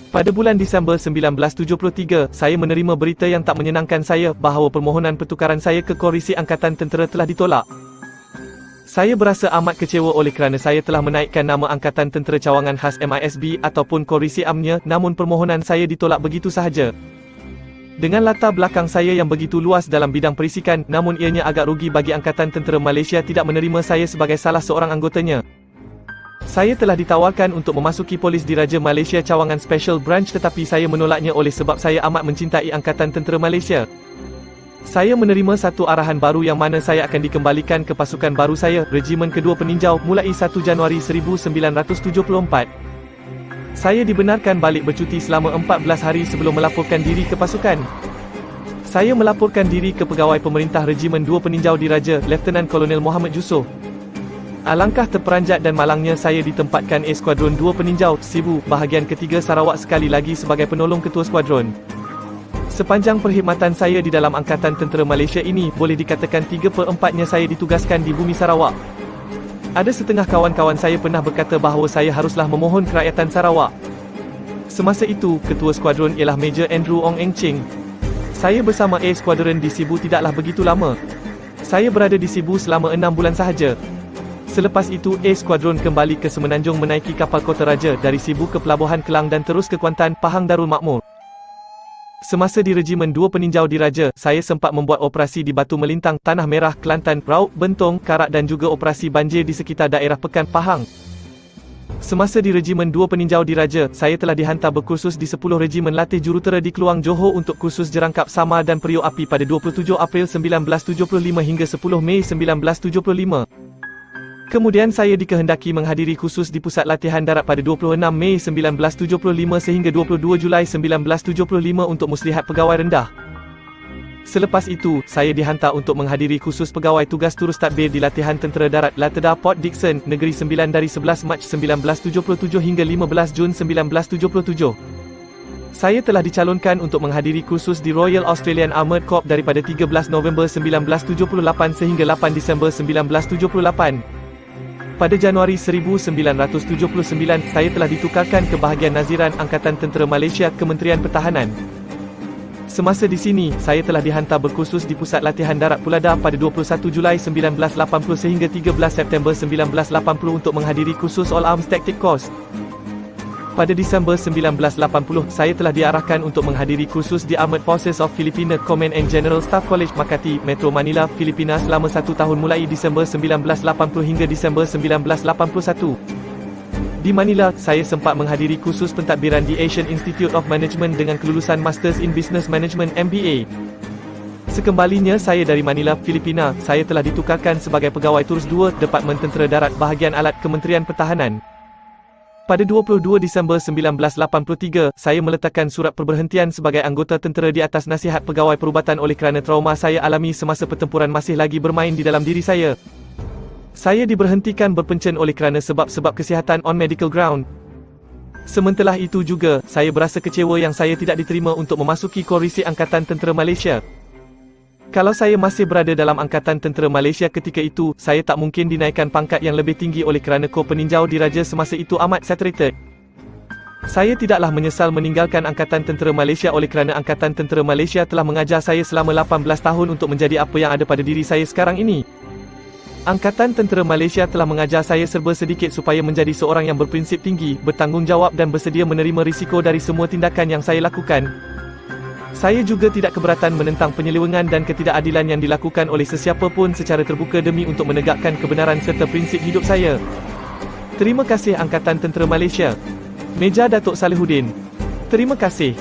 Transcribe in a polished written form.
Pada bulan Disember 1973, saya menerima berita yang tak menyenangkan saya bahawa permohonan pertukaran saya ke Komisi Angkatan Tentera telah ditolak. Saya berasa amat kecewa oleh kerana saya telah menaikkan nama Angkatan Tentera Cawangan Khas MISB ataupun Komisi Amnya, namun permohonan saya ditolak begitu sahaja. Dengan latar belakang saya yang begitu luas dalam bidang perisikan, namun ianya agak rugi bagi Angkatan Tentera Malaysia tidak menerima saya sebagai salah seorang anggotanya. Saya telah ditawarkan untuk memasuki Polis Diraja Malaysia Cawangan Special Branch tetapi saya menolaknya oleh sebab saya amat mencintai Angkatan Tentera Malaysia. Saya menerima satu arahan baru yang mana saya akan dikembalikan ke pasukan baru saya, Regimen Kedua Peninjau, mulai 1 Januari 1974. Saya dibenarkan balik bercuti selama 14 hari sebelum melaporkan diri ke pasukan. Saya melaporkan diri ke Pegawai Pemerintah Regimen 2 Peninjau Diraja, Lieutenant Kolonel Muhammad Yusof. Alangkah terperanjat dan malangnya saya ditempatkan Skuadron 2 Peninjau, Sibu, bahagian ketiga Sarawak sekali lagi sebagai penolong ketua skuadron. Sepanjang perkhidmatan saya di dalam Angkatan Tentera Malaysia ini, boleh dikatakan 3/4-nya saya ditugaskan di bumi Sarawak. Ada setengah kawan-kawan saya pernah berkata bahawa saya haruslah memohon kerakyatan Sarawak. Semasa itu, ketua skuadron ialah Major Andrew Ong Eng Ching. Saya bersama Skuadron di Sibu tidaklah begitu lama. Saya berada di Sibu selama 6 bulan sahaja. Selepas itu, Skuadron kembali ke Semenanjung menaiki kapal Kota Raja dari Sibu ke Pelabuhan Kelang dan terus ke Kuantan, Pahang Darul Makmur. Semasa di Regimen 2 Peninjau Diraja, saya sempat membuat operasi di Batu Melintang, Tanah Merah, Kelantan, Raub, Bentong, Karak dan juga operasi banjir di sekitar daerah Pekan, Pahang. Semasa di Regimen 2 Peninjau Diraja, saya telah dihantar berkursus di 10 Regimen Latih Jurutera di Keluang, Johor untuk kursus jerangkap samar dan periuk api pada 27 April 1975 hingga 10 Mei 1975. Kemudian saya dikehendaki menghadiri khusus di Pusat Latihan Darat pada 26 Mei 1975 sehingga 22 Julai 1975 untuk muslihat pegawai rendah. Selepas itu, saya dihantar untuk menghadiri khusus pegawai tugas turus tadbir di Latihan Tentera Darat Lateda Port Dickson, Negeri Sembilan dari 11 Mac 1977 hingga 15 Jun 1977. Saya telah dicalonkan untuk menghadiri kursus di Royal Australian Armoured Corps daripada 13 November 1978 sehingga 8 Disember 1978. Pada Januari 1979, saya telah ditukarkan ke bahagian Naziran Angkatan Tentera Malaysia, Kementerian Pertahanan. Semasa di sini, saya telah dihantar berkursus di Pusat Latihan Darat Pulada pada 21 Julai 1980 sehingga 13 September 1980 untuk menghadiri kursus All Arms Tactic Course. Pada Disember 1980, saya telah diarahkan untuk menghadiri kursus di Armed Forces of Filipina Command and General Staff College Makati, Metro Manila, Filipina selama 1 tahun mulai Disember 1980 hingga Disember 1981. Di Manila, saya sempat menghadiri kursus pentadbiran di Asian Institute of Management dengan kelulusan Masters in Business Management MBA. Sekembalinya saya dari Manila, Filipina, saya telah ditukarkan sebagai Pegawai Turus 2, Departemen Tentera Darat bahagian alat Kementerian Pertahanan. Pada 22 Disember 1983, saya meletakkan surat perberhentian sebagai anggota tentera di atas nasihat pegawai perubatan oleh kerana trauma saya alami semasa pertempuran masih lagi bermain di dalam diri saya. Saya diberhentikan berpencen oleh kerana sebab-sebab kesihatan on medical ground. Sementara itu juga, saya berasa kecewa yang saya tidak diterima untuk memasuki Komisi Angkatan Tentera Malaysia. Kalau saya masih berada dalam Angkatan Tentera Malaysia ketika itu, saya tak mungkin dinaikkan pangkat yang lebih tinggi oleh kerana Kor Peninjau Diraja semasa itu amat saturated. Saya tidaklah menyesal meninggalkan Angkatan Tentera Malaysia oleh kerana Angkatan Tentera Malaysia telah mengajar saya selama 18 tahun untuk menjadi apa yang ada pada diri saya sekarang ini. Angkatan Tentera Malaysia telah mengajar saya serba sedikit supaya menjadi seorang yang berprinsip tinggi, bertanggungjawab dan bersedia menerima risiko dari semua tindakan yang saya lakukan. Saya juga tidak keberatan menentang penyelewengan dan ketidakadilan yang dilakukan oleh sesiapa pun secara terbuka demi untuk menegakkan kebenaran serta prinsip hidup saya. Terima kasih Angkatan Tentera Malaysia. Meja Datuk Salihuddin. Terima kasih.